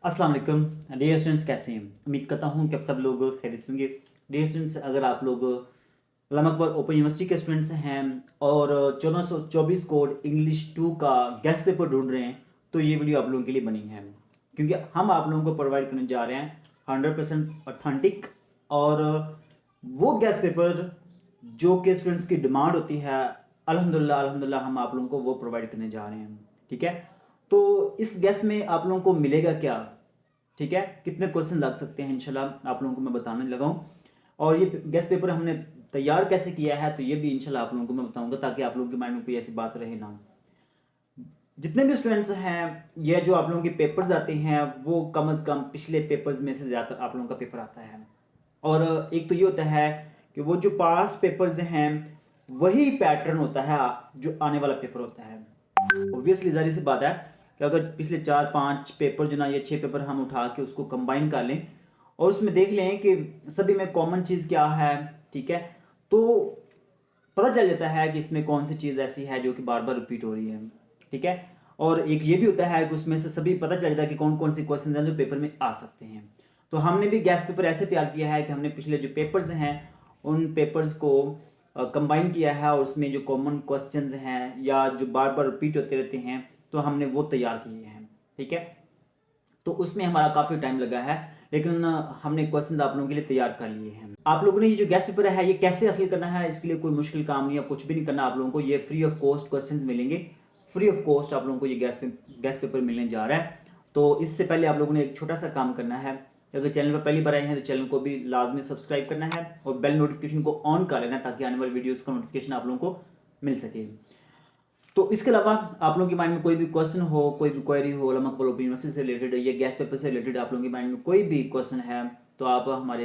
अस्सलाम वालेकुम dear students, कैसे हैं? उम्मीद करता हूँ कि आप सब लोग खैरियत से होंगे। डियर स्टूडेंट्स, अगर आप लोग अल्लामा इकबाल ओपन यूनिवर्सिटी के स्टूडेंट्स हैं और 1424 कोड इंग्लिश 2 का गेस्ट पेपर ढूंढ रहे हैं तो ये वीडियो आप लोगों के लिए बनी है, क्योंकि हम आप लोगों को प्रोवाइड करने जा रहे हैं 100% ऑथेंटिक और वो गेस्ट पेपर जो कि स्टूडेंट्स की डिमांड होती है। अल्हम्दुलिल्लाह अल्हम्दुलिल्लाह हम आप लोगों को वो प्रोवाइड करने जा रहे हैं। ठीक है, तो इस गेस्ट में आप लोगों को मिलेगा क्या, ठीक है, कितने क्वेश्चन लग सकते हैं, इंशाल्लाह आप लोगों को मैं बताने लगा हूँ। और ये गेस्ट पेपर हमने तैयार कैसे किया है तो ये भी इंशाल्लाह आप लोगों को मैं बताऊंगा, ताकि आप लोगों के माइंड में कोई ऐसी बात रहे ना। जितने भी स्टूडेंट्स हैं, ये जो आप लोगों के पेपर्स आते हैं वो कम से कम पिछले पेपर्स में से ज़्यादा आप लोगों का पेपर आता है। और एक तो ये होता है कि वो जो पास पेपर्स हैं वही पैटर्न होता है जो आने वाला पेपर होता है। ऑब्वियसली जारी सी बात है कि अगर पिछले 4-5 पेपर जो ना, ये 6 पेपर हम उठा के उसको कंबाइन कर लें और उसमें देख लें कि सभी में कॉमन चीज़ क्या है, ठीक है, तो पता चल जाता है कि इसमें कौन सी चीज़ ऐसी है जो कि बार बार रिपीट हो रही है। ठीक है, और एक ये भी होता है कि उसमें से सभी पता चल जाता है कि कौन कौन से क्वेश्चन हैं जो पेपर में आ सकते हैं। तो हमने भी गैस पेपर ऐसे तैयार किया है कि हमने पिछले जो पेपर्स हैं उन पेपर्स को कंबाइन किया है और उसमें जो कॉमन क्वेश्चंस हैं या जो बार बार रिपीट होते रहते हैं तो हमने वो तैयार किए हैं। ठीक है, तो उसमें हमारा काफ़ी टाइम लगा है, लेकिन हमने क्वेश्चन आप लोगों के लिए तैयार कर लिए हैं। आप लोगों ने ये जो गैस पेपर है ये कैसे हासिल करना है, इसके लिए कोई मुश्किल काम नहीं है, कुछ भी नहीं करना आप लोगों को। ये फ्री ऑफ कॉस्ट क्वेश्चंस मिलेंगे, फ्री ऑफ कॉस्ट आप लोगों को ये गैस पेपर मिलने जा रहा है। तो इससे पहले आप लोगों ने एक छोटा सा काम करना है। अगर चैनल पर पहली बार आए हैं तो चैनल को भी लाजमी सब्सक्राइब करना है और बेल नोटिफिकेशन को ऑन कर लेना, ताकि आने वाली वीडियोस का नोटिफिकेशन आप लोगों को मिल सके। तो इसके अलावा आप लोगों के माइंड में कोई भी क्वेश्चन हो, कोई भी क्वेरी हो अल्लामा इकबाल ओपन यूनिवर्सिटी से रिलेटेड या गैस पेपर से रिलेटेड, आप लोगों के माइंड में कोई भी क्वेश्चन है तो आप हमारे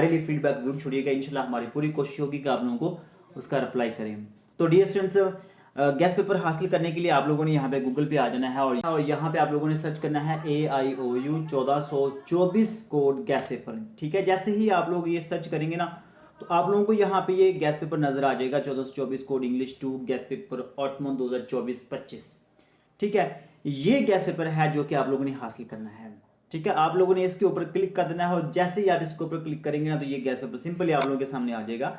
लिए फीडबैक जरूर छोड़िएगा। इंशाल्लाह हमारी पूरी कोशिश होगी कि आप लोगों को उसका रिप्लाई करें। तो डियर स्टूडेंट्स, गैस पेपर हासिल करने के लिए आप लोगों ने यहाँ पे गूगल पे आ जाना है और यहाँ पे आप लोगों ने सर्च करना है AIOU 1424 कोड गैस पेपर। ठीक है, जैसे ही आप लोग ये सर्च करेंगे ना तो आप लोगों को यहाँ पे ये गैस पेपर नजर आ जाएगा, 1424 कोड इंग्लिश 2 गैस पेपर ऑटमोन 2024-25। ठीक है, ये गैस पेपर है जो कि आप लोगों ने हासिल करना है। ठीक है, आप लोगों ने इसके ऊपर क्लिक कर देना है और जैसे ही आप इसके ऊपर क्लिक करेंगे ना तो ये गैस पेपर सिंपली आप लोगों के सामने आ जाएगा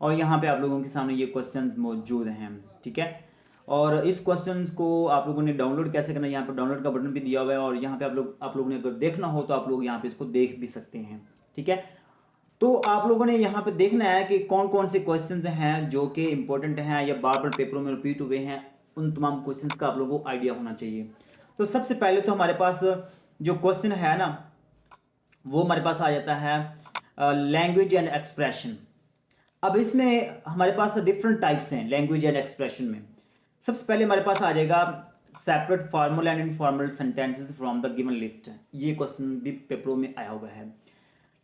और यहाँ पे आप लोगों के सामने ये क्वेश्चंस मौजूद हैं। ठीक है, और इस क्वेश्चंस को आप लोगों ने डाउनलोड कैसे करना है, यहाँ पर डाउनलोड का बटन भी दिया हुआ है और यहाँ पे आप लोगों ने अगर देखना हो तो आप लोग यहाँ पे इसको देख भी सकते हैं। ठीक है, तो आप लोगों ने यहाँ पे देखना है कि कौन कौन से क्वेश्चंस हैं जो कि इंपॉर्टेंट हैं या बार बार पेपरों में रिपीट हुए हैं, उन तमाम क्वेश्चंस का आप लोगों को आइडिया होना चाहिए। तो सबसे पहले तो हमारे पास जो क्वेश्चन है ना वो हमारे पास आ जाता है लैंग्वेज एंड एक्सप्रेशन। अब इसमें हमारे पास डिफरेंट टाइप्स हैं लैंग्वेज एंड एक्सप्रेशन में। सबसे पहले हमारे पास आ जाएगा separate formal and informal sentences from the given list. ये क्वेश्चन भी पेपरों में आया हुआ है।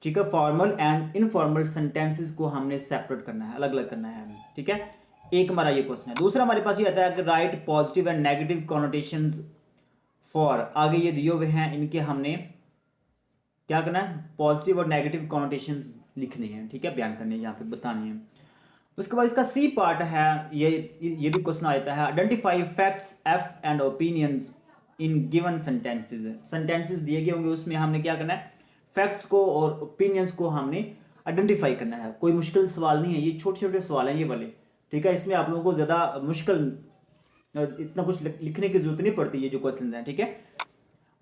ठीक है, फॉर्मल एंड इनफॉर्मल सेंटेंसेस को हमने सेपरेट करना है, अलग अलग करना है। ठीक है, एक हमारा ये क्वेश्चन है। दूसरा हमारे पास ये आता है कि right positive and negative connotations for, आगे ये दिए हुए हैं, इनके हमने क्या करना है, पॉजिटिव और नेगेटिव कॉनोटेशंस लिखने हैं। ठीक है, बयान करने हैं, यहाँ पे बताने हैं। उसके बाद इसका सी पार्ट है, ये भी क्वेश्चन आता है identify facts F and opinions in given sentences. Sentences दिए गए होंगे उसमें हमने क्या करना है, फैक्ट्स को और ओपिनियंस को हमने आइडेंटिफाई करना है। कोई मुश्किल सवाल नहीं है, ये छोटे छोटे सवाल हैं ये वाले। ठीक है, इसमें आप लोगों को ज़्यादा मुश्किल इतना कुछ लिखने की जरूरत नहीं पड़ती, ये जो क्वेश्चन हैं। ठीक है,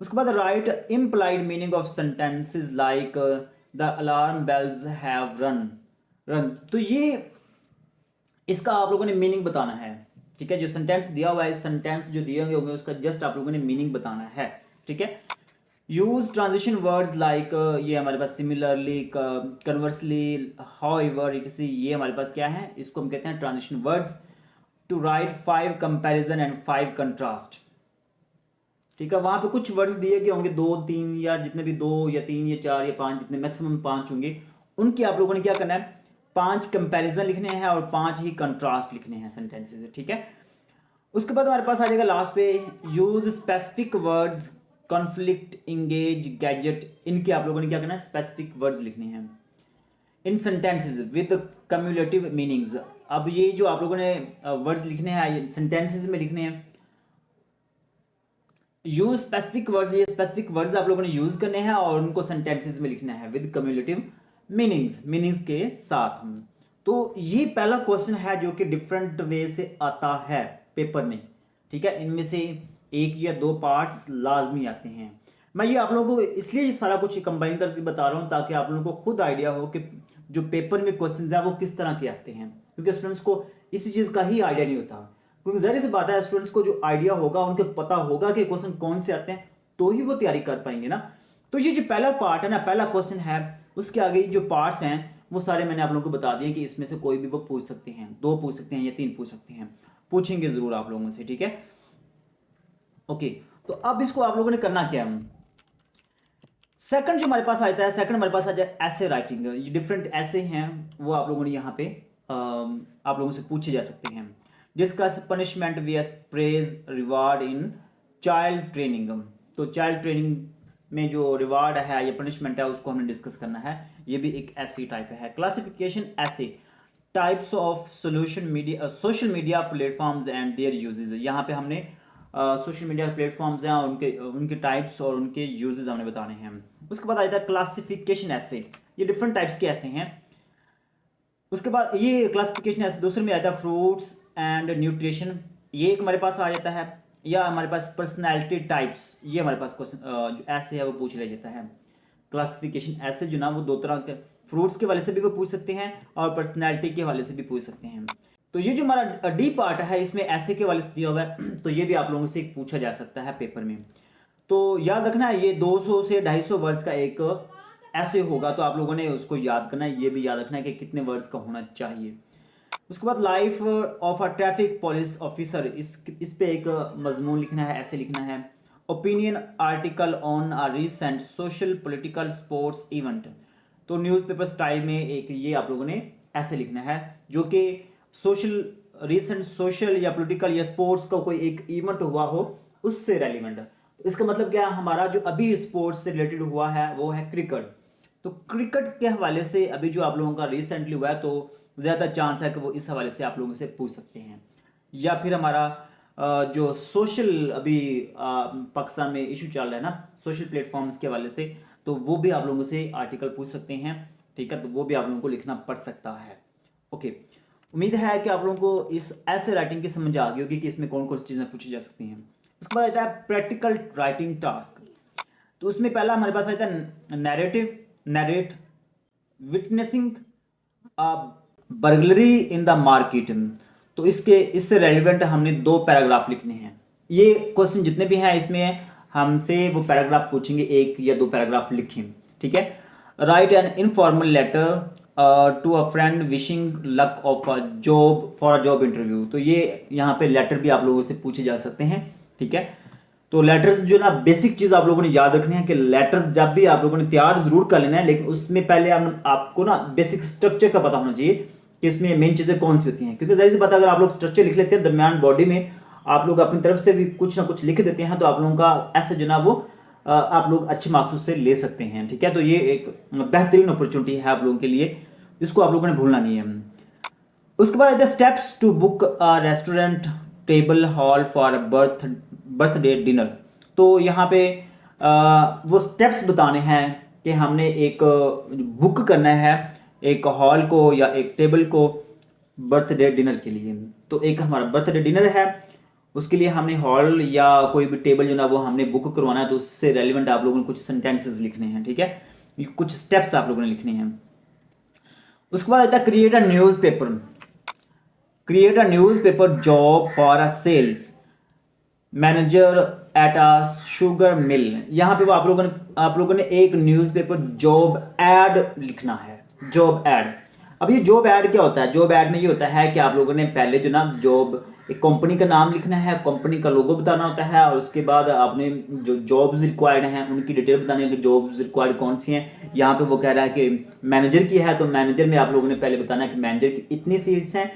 उसके बाद write implied meaning of sentences like the alarm bells have run run. तो ये इसका आप लोगों ने मीनिंग बताना है। ठीक है, जो सेंटेंस दिया हुआ है, सेंटेंस जो दिए होंगे उसका जस्ट आप लोगों ने मीनिंग बताना है। ठीक है, यूज ट्रांजिशन वर्ड्स लाइक, ये हमारे पास सिमिलरली, कन्वर्सली, हाउएवर, इट्स, ये हमारे पास क्या है, इसको हम कहते हैं transition words. To write 5 comparison and 5 contrast. ठीक है, वहां पे कुछ वर्ड्स दिए गए होंगे, 2-3 या जितने भी 2 या 3 या 4 या 5, जितने मैक्सिमम 5 होंगे, उनके आप लोगों ने क्या करना है, 5 कंपैरिजन लिखने हैं और 5 ही कंट्रास्ट लिखने हैं सेंटेंसेस। ठीक है, उसके बाद हमारे पास आ जाएगा लास्ट पे use specific words, conflict, engage, gadget, इनके आप लोगों ने क्या करना है, स्पेसिफिक वर्ड्स लिखने हैं इन सेंटेंसेस विद कम्युलेटिव मीनिंग्स। अब ये जो आप लोगों ने वर्ड्स लिखने हैं सेंटेंसेस में लिखने हैं, यूज स्पेसिफिक वर्ड्स, ये स्पेसिफिक वर्ड्स आप लोगों ने यूज करने हैं और उनको सेंटेंसेस में लिखना है विद कम्युलेटिव मीनिंग्स के साथ हम। तो ये पहला क्वेश्चन है जो कि डिफरेंट वे से आता है पेपर में, ठीक है। इनमें से एक या दो पार्ट्स लाजमी आते हैं। मैं ये आप लोगों को इसलिए ये सारा कुछ कंबाइन करके बता रहा हूँ ताकि आप लोगों को खुद आइडिया हो कि जो पेपर में क्वेश्चन हैं वो किस तरह के आते हैं, क्योंकि स्टूडेंट्स को इसी चीज़ का ही आइडिया नहीं होता। क्योंकि जाहिर सी बात है स्टूडेंट्स को जो आइडिया होगा, उनको पता होगा कि क्वेश्चन कौन से आते हैं, तो ही वो तैयारी कर पाएंगे ना। तो ये जो पहला पार्ट है ना, पहला क्वेश्चन है, उसके आगे जो पार्ट्स हैं वो सारे मैंने आप लोगों को बता दिए कि इसमें से कोई भी वो पूछ सकते हैं, दो पूछ सकते हैं या तीन पूछ सकते हैं, पूछेंगे जरूर आप लोगों से, ठीक है। ओके, तो अब इसको आप लोगों ने करना क्या है। सेकंड जो हमारे पास आता है, सेकंड हमारे पास आ जाए ऐसे राइटिंग। ये डिफरेंट ऐसे हैं वो आप लोगों ने यहाँ पे आप लोगों से पूछे जा सकते हैं। Discuss punishment VS praise reward in child training. तो चाइल्ड ट्रेनिंग में जो रिवार्ड है या पनिशमेंट है उसको हमने डिस्कस करना है। ये भी एक ऐसी टाइप है। क्लासिफिकेशन ऐसे types of social media platforms and there uses. यहाँ पे हमने सोशल मीडिया प्लेटफॉर्म्स हैं उनके उनके टाइप्स और उनके यूजेस हमने बताने हैं। उसके बाद आता है क्लासिफिकेशन ऐसे। ये डिफरेंट टाइप्स के ऐसे हैं। उसके बाद ये क्लासिफिकेशन ऐसे दूसरे में आता है फ्रूट्स एंड न्यूट्रिशन। ये एक हमारे पास आ जाता है। या हमारे पास पर्सनैलिटी टाइप्स, ये हमारे पास क्वेश्चन जो ऐसे है वो पूछ लिया जाता है। क्लासिफिकेशन ऐसे जो ना वो दो तरह के, फ्रूट्स के वाले से भी वो पूछ सकते हैं और पर्सनैलिटी के वाले से भी पूछ सकते हैं। तो ये जो हमारा डी पार्ट है इसमें ऐसे के वाले से दिया हुआ है, तो ये भी आप लोगों से पूछा जा सकता है पेपर में। तो याद रखना है ये 200 से 250 वर्ड्स का एक ऐसे होगा, तो आप लोगों ने उसको याद करना है। ये भी याद रखना है कि कितने वर्ड्स का होना चाहिए। उसके बाद life of a traffic police officer, इस पे एक मजमून लिखना है, ऐसे लिखना है। Opinion article on a recent social political sports event. तो न्यूज़पेपर स्टाइल में एक ये आप लोगों ने ऐसे लिखना है जो कि रिसेंट सोशल या पॉलिटिकल या स्पोर्ट्स का कोई एक इवेंट हुआ हो उससे रेलिवेंट। तो इसका मतलब क्या है, हमारा जो अभी स्पोर्ट्स से रिलेटेड हुआ है वो है क्रिकेट। तो क्रिकेट के हवाले से अभी जो आप लोगों का रिसेंटली हुआ है, तो ज़्यादा चांस है कि वो इस हवाले से आप लोगों से पूछ सकते हैं। या फिर हमारा जो सोशल अभी पाकिस्तान में इशू चल रहा है ना सोशल प्लेटफॉर्म्स के हवाले से, तो वो भी आप लोगों से आर्टिकल पूछ सकते हैं, ठीक है। तो वो भी आप लोगों को लिखना पड़ सकता है। ओके, उम्मीद है कि आप लोगों को इस ऐसे राइटिंग की समझ आ गई होगी कि इसमें कौन कौन सी चीज़ें पूछी जा सकती हैं। उसके बाद आता है प्रैक्टिकल राइटिंग टास्क। तो उसमें पहला हमारे पास आता है narrate witnessing burglary in the market. तो इससे रेलिवेंट हमने दो पैराग्राफ लिखने हैं। ये क्वेश्चन जितने भी हैं इसमें हमसे वो पैराग्राफ पूछेंगे, एक या दो पैराग्राफ लिखें, ठीक है। Write an informal letter to a friend wishing luck of a job for a job interview. तो ये यहाँ पे लेटर भी आप लोगों से पूछे जा सकते हैं, ठीक है। तो लेटर्स जो ना बेसिक चीज़ आप लोगों ने याद रखनी है कि लेटर्स जब भी आप लोगों ने तैयार जरूर कर लेना है, लेकिन उसमें पहले आपको ना बेसिक स्ट्रक्चर का पता होना चाहिए कि इसमें मेन चीज़ें कौन सी होती हैं। क्योंकि जाहिर सी बात है अगर आप लोग स्ट्रक्चर लिख लेते हैं दरमियान बॉडी में आप लोग अपनी तरफ से भी कुछ ना कुछ लिख देते हैं, तो आप लोगों का ऐसे जो ना वो आप लोग अच्छे मार्क्स उससे ले सकते हैं, ठीक है। तो ये एक बेहतरीन अपॉर्चुनिटी है आप लोगों के लिए, इसको आप लोगों ने भूलना नहीं है। उसके बाद steps to book a restaurant table hall for birthday dinner. तो यहाँ पे वो स्टेप्स बताने हैं कि हमने एक बुक करना है एक हॉल को या एक टेबल को बर्थडे डिनर के लिए। तो एक हमारा बर्थडे डिनर है, उसके लिए हमने हॉल या कोई भी टेबल जो ना वो हमने बुक करवाना है, तो उससे रेलिवेंट आप लोगों ने कुछ सेंटेंसेस लिखने हैं, ठीक है। कुछ स्टेप्स आप लोगों ने लिखने हैं। उसके बाद आता है create a newspaper job for a sales manager at a sugar mill. यहाँ पे वो आप लोगों ने एक न्यूज़पेपर जॉब एड लिखना है, जॉब एड। अब ये जॉब एड क्या होता है, जॉब एड में ये होता है कि आप लोगों ने पहले जो ना जॉब एक कंपनी का नाम लिखना है, कंपनी का लोगो बताना होता है, और उसके बाद आपने जो जॉब्स रिक्वायर्ड हैं उनकी डिटेल बतानी है कि जॉब्स रिक्वायर्ड कौन सी हैं। यहाँ पे वो कह रहा है कि मैनेजर की है, तो मैनेजर में आप लोगों ने पहले बताना है कि मैनेजर की इतनी सीट्स हैं,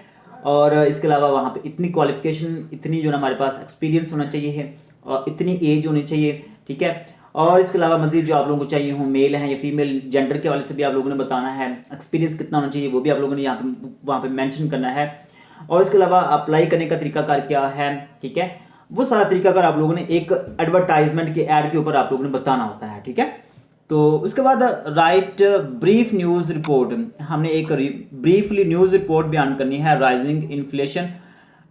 और इसके अलावा वहाँ पे इतनी क्वालिफिकेशन, इतनी जो ना हमारे पास एक्सपीरियंस होना चाहिए है, और इतनी एज होनी चाहिए, ठीक है। और इसके अलावा मजीद जो आप लोगों को चाहिए हो मेल हैं या फीमेल जेंडर के वाले से भी आप लोगों ने बताना है, एक्सपीरियंस कितना होना चाहिए वो भी आप लोगों ने यहाँ पे वहाँ पे मेंशन करना है। और इसके अलावा अप्लाई करने का तरीकाकार क्या है, ठीक है। वो सारा तरीका अगर आप लोगों ने एक एडवर्टाइजमेंट के ऐड के ऊपर आप लोगों ने बताना होता है, ठीक है। तो उसके बाद राइट ब्रीफ न्यूज़ रिपोर्ट, हमने एक ब्रीफली न्यूज़ रिपोर्ट बयान करनी है। Rising inflation,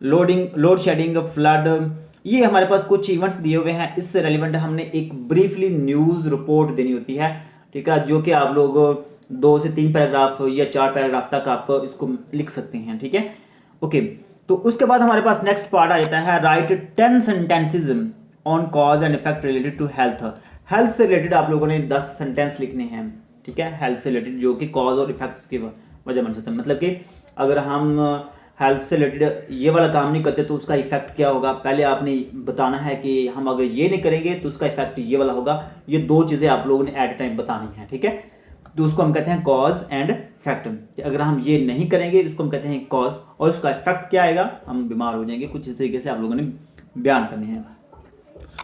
load shedding, flood, ये हमारे पास कुछ इवेंट्स दिए हुए हैं, इससे रेलिवेंट हमने एक ब्रीफली न्यूज़ रिपोर्ट देनी होती है, ठीक है, जो कि आप लोग 2 से 3 पैराग्राफ या 4 पैराग्राफ तक आप इसको लिख सकते हैं, ठीक है। ओके, तो उसके बाद हमारे पास नेक्स्ट पार्ट आ जाता है write 10 sentences on cause and effect related to health. Health से रिलेटेड आप लोगों ने 10 सेंटेंस लिखने हैं, ठीक है, हेल्थ से रिलेटेड, जो कि कॉज और इफेक्ट्स की वजह बन सकते हैं। मतलब कि अगर हम हेल्थ से रिलेटेड ये वाला काम नहीं करते तो उसका इफेक्ट क्या होगा, पहले आपने बताना है कि हम अगर ये नहीं करेंगे तो उसका इफेक्ट ये वाला होगा। ये 2 चीज़ें आप लोगों ने एट ए टाइम बतानी है, ठीक है। तो उसको हम कहते हैं कॉज एंड इफेक्ट। अगर हम ये नहीं करेंगे तो उसको हम कहते हैं कॉज, और उसका इफेक्ट क्या आएगा, हम बीमार हो जाएंगे। कुछ इस तरीके से आप लोगों ने बयान करने हैं।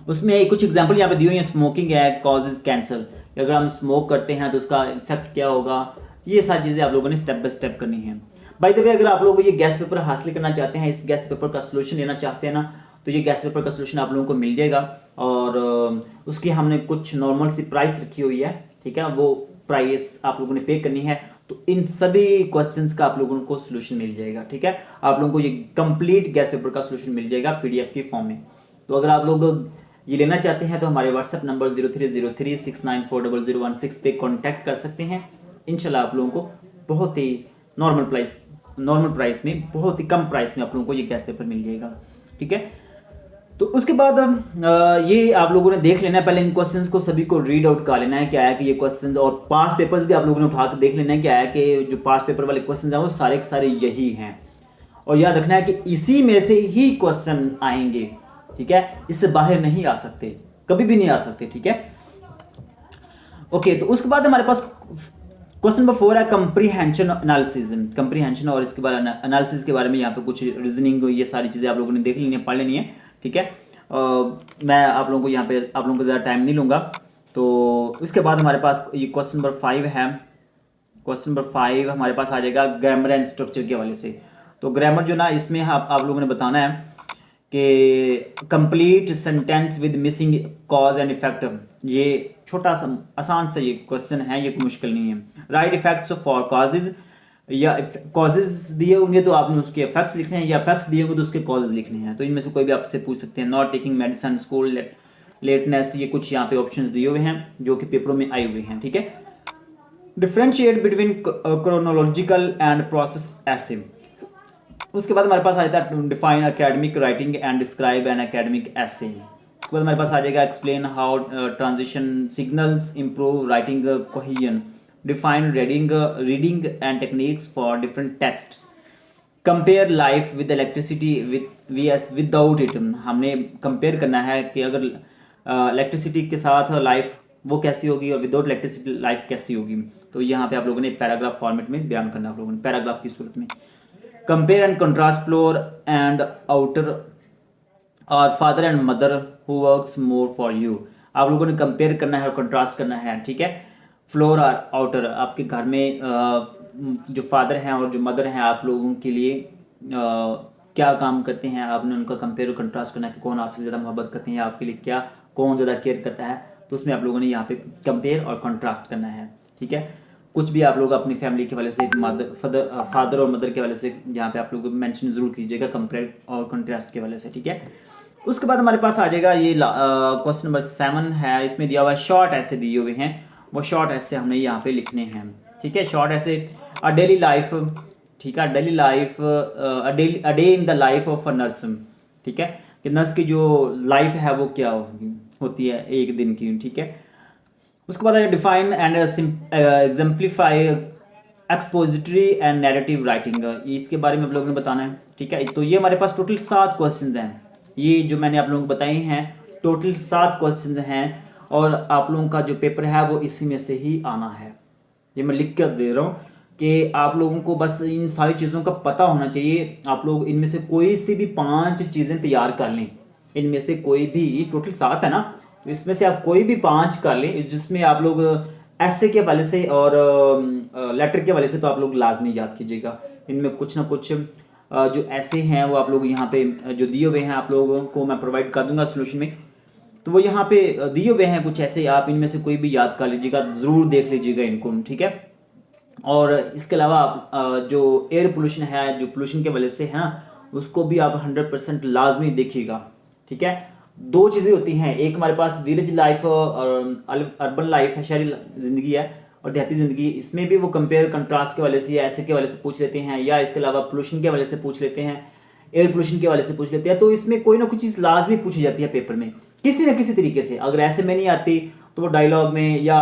उसमें कुछ एग्जांपल यहाँ पे दिए हुए हैं। स्मोकिंग है, कॉजेज कैंसर, अगर हम स्मोक करते हैं तो उसका इफेक्ट क्या होगा, ये सारी चीज़ें आप लोगों ने स्टेप बाय स्टेप करनी है। बाय द वे, अगर आप लोग ये गैस पेपर हासिल करना चाहते हैं, इस गैस पेपर का सोल्यूशन लेना चाहते हैं ना, तो ये गैस पेपर का सोल्यूशन आप लोगों को मिल जाएगा। और उसकी हमने कुछ नॉर्मल सी प्राइस रखी हुई है, ठीक है, वो प्राइस आप लोगों ने पे करनी है। तो इन सभी क्वेश्चंस का आप लोगों को सोल्यूशन मिल जाएगा, ठीक है। आप लोगों को ये कंप्लीट गैस पेपर का सोल्यूशन मिल जाएगा पीडीएफ की फॉर्म में। तो अगर आप लोग ये लेना चाहते हैं तो हमारे व्हाट्सएप नंबर 0303694001 पे कांटेक्ट कर सकते हैं। इंशाल्लाह आप लोगों को बहुत ही नॉर्मल प्राइस में, बहुत ही कम प्राइस में आप लोगों को ये गैस पेपर मिल जाएगा, ठीक है। तो उसके बाद ये आप लोगों ने देख लेना है, पहले इन क्वेश्चंस को सभी को रीड आउट कर लेना है क्या है कि ये क्वेश्चंस, और पास पेपर्स भी आप लोगों ने उठा के देख लेना है क्या है कि जो पास पेपर वाले क्वेश्चंस हैं वो सारे के सारे यही हैं। और याद रखना है कि इसी में से ही क्वेश्चन आएंगे, ठीक है, इससे बाहर नहीं आ सकते, कभी भी नहीं आ सकते, ठीक है। ओके, तो उसके बाद हमारे पास क्वेश्चन नंबर 4 है कंप्रीहेंशन एनालिसिस। कंप्रीहेंशन और इसके बारे में एनालिसिस के बारे में यहाँ पे कुछ रीजनिंग, ये सारी चीज़ें आप लोगों ने देख लेनी है, पढ़ लेनी है, ठीक है। मैं आप लोगों को यहाँ पे आप लोगों को ज़्यादा टाइम नहीं लूँगा। तो इसके बाद हमारे पास ये क्वेश्चन नंबर 5 है। क्वेश्चन नंबर 5 हमारे पास आ जाएगा ग्रामर एंड स्ट्रक्चर के हवाले से। तो ग्रामर जो ना, इसमें आप लोगों ने बताना है कि complete sentence with missing cause and effect. ये छोटा सा आसान सा ये क्वेश्चन है, ये कोई मुश्किल नहीं है। राइट इफेक्ट्स फॉर कॉजेज, या कॉजेज दिए होंगे तो आपने उसके इफेक्ट्स लिखने हैं, या इफेक्ट्स दिए होंगे तो उसके कॉजेज लिखने हैं। तो इनमें से कोई भी आपसे पूछ सकते हैं। नॉट टेकिंग मेडिसिन, स्कूल लेटनेस, ये कुछ यहाँ पे ऑप्शंस दिए हुए हैं जो कि पेपरों में आए हुए हैं, ठीक है। Differentiate between chronological and process ऐसे। उसके बाद हमारे पास आ जाता है define academic writing and describe an academic ऐसे। उसके बाद हमारे पास आ जाएगा explain how transition signals improve writing cohesion. Define reading and techniques for different texts. Compare life with electricity without it. हमने कंपेयर करना है कि अगर इलेक्ट्रिसिटी के साथ लाइफ वो कैसी होगी और विदाउट इलेक्ट्रिसिटी लाइफ कैसी होगी। तो यहाँ पे आप लोगों ने पैराग्राफ फॉर्मेट में बयान करना, आप लोगों ने पैराग्राफ की सूरत में। Compare and contrast floor and outer और father and mother who works more for you. आप लोगों ने कंपेयर करना है और कंट्रास्ट करना है, ठीक है। फ्लोर और आउटर, आपके घर में जो फादर हैं और जो मदर हैं आप लोगों के लिए क्या काम करते हैं, आपने उनका कंपेयर और कंट्रास्ट करना है कि कौन आपसे ज़्यादा मोहब्बत करते हैं, आपके लिए क्या कौन ज़्यादा केयर करता है। तो उसमें आप लोगों ने यहाँ पे कंपेयर और कंट्रास्ट करना है, ठीक है। कुछ भी आप लोग अपनी फैमिली के वाले से, फादर और मदर के वाले से यहाँ पे आप लोग मेंशन ज़रूर कीजिएगा कंपेयर और कंट्रास्ट के वाले से, ठीक है। उसके बाद हमारे पास आ जाएगा ये क्वेश्चन नंबर 7 है। इसमें दिया हुआ है शॉर्ट ऐसे दिए हुए हैं, वो शॉर्ट ऐसे हमने यहाँ पे लिखने हैं, ठीक है। शॉर्ट ऐसे अ डेली लाइफ, ठीक है, daily life a day in the life of a nurse, ठीक है, कि नर्स की जो लाइफ है वो क्या होती है एक दिन की, ठीक है। उसके बाद define and exemplify expository and narrative writing, इसके बारे में आप लोगों ने बताना है, ठीक है। तो ये हमारे पास टोटल 7 क्वेश्चंस हैं। ये जो मैंने आप लोगों को बताए हैं टोटल 7 क्वेश्चंस हैं, और आप लोगों का जो पेपर है वो इसी में से ही आना है। ये मैं लिख कर दे रहा हूँ कि आप लोगों को बस इन सारी चीज़ों का पता होना चाहिए। आप लोग इनमें से कोई सी भी 5 चीज़ें तैयार कर लें, इनमें से कोई भी, टोटल 7 है ना, तो इसमें से आप कोई भी 5 कर लें, जिसमें आप लोग ऐसे के वाले से और लेटर के वाले से तो आप लोग लाजमी याद कीजिएगा। इनमें कुछ ना कुछ जो ऐसे हैं वो आप लोग यहाँ पे जो दिए हुए हैं आप लोगों को मैं प्रोवाइड कर दूंगा सोल्यूशन में। तो वो यहाँ पे दिए हुए हैं कुछ ऐसे, आप इनमें से कोई भी याद कर लीजिएगा, ज़रूर देख लीजिएगा इनको, ठीक है। और इसके अलावा आप जो एयर पोल्यूशन है, जो पोल्यूशन के वजह से है ना, उसको भी आप 100% लाजमी देखिएगा, ठीक है। दो चीज़ें होती हैं, एक हमारे पास विलेज लाइफ और अर्बन लाइफ है, शहरी ज़िंदगी है, और देहाती ज़िंदगी। इसमें भी वो कंपेयर कंट्रास्ट के वाले से या ऐसे के वाले से पूछ लेते हैं, या इसके अलावा पोल्यूशन के वाले से पूछ लेते हैं, एयर पोल्यूशन के वाले से पूछ लेते हैं। तो इसमें कोई ना कोई चीज़ लाजमी पूछी जाती है पेपर में किसी न किसी तरीके से। अगर ऐसे में नहीं आती तो वो डायलॉग में या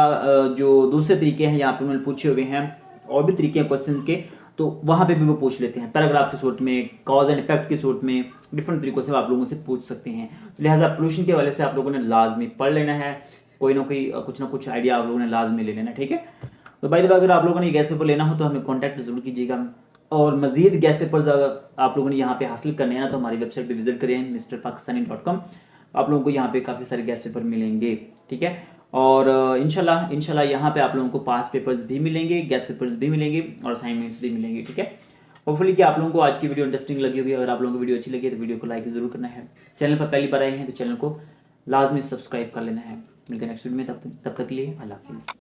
जो दूसरे तरीके हैं यहाँ पे उन्होंने पूछे हुए हैं, और भी तरीके हैं क्वेश्चंस के, तो वहाँ पे भी वो पूछ लेते हैं, पैराग्राफ की सूरत में, कॉज एंड इफेक्ट की सूरत में, डिफरेंट तरीकों से आप लोगों से पूछ सकते हैं। तो लिहाजा पोल्यूशन के वाले से आप लोगों ने लाजमी पढ़ लेना है, कोई ना कोई कुछ ना कुछ आइडिया आप लोगों ने लाजमी ले लेना है, ठीक है। तो बाय द वे अगर आप लोगों ने गैस पेपर लेना हो तो हमें कॉन्टैक्ट जरूर कीजिएगा, और मजीद गैस पेपर्स अगर आप लोगों ने यहाँ पे हासिल करने हैं ना, तो हमारी वेबसाइट पे विजिट करें mrpakistani.com। आप लोगों को यहाँ पे काफ़ी सारे गैस पेपर मिलेंगे, ठीक है। और इंशाल्लाह यहाँ पे आप लोगों को पास पेपर्स भी मिलेंगे, गैस पेपर्स भी मिलेंगे, और असाइनमेंट्स भी मिलेंगे, ठीक है। होपफुली कि आप लोगों को आज की वीडियो इंटरेस्टिंग लगी होगी। अगर आप लोगों को वीडियो अच्छी लगी है तो वीडियो को लाइक ज़रूर करना है। चैनल पर पहली बार आए हैं तो चैनल को लाजमी सब्सक्राइब कर लेना है। मिलते हैं नेक्स्ट वीडियो में, तब तक के लिए अल्लाह हाफिज़।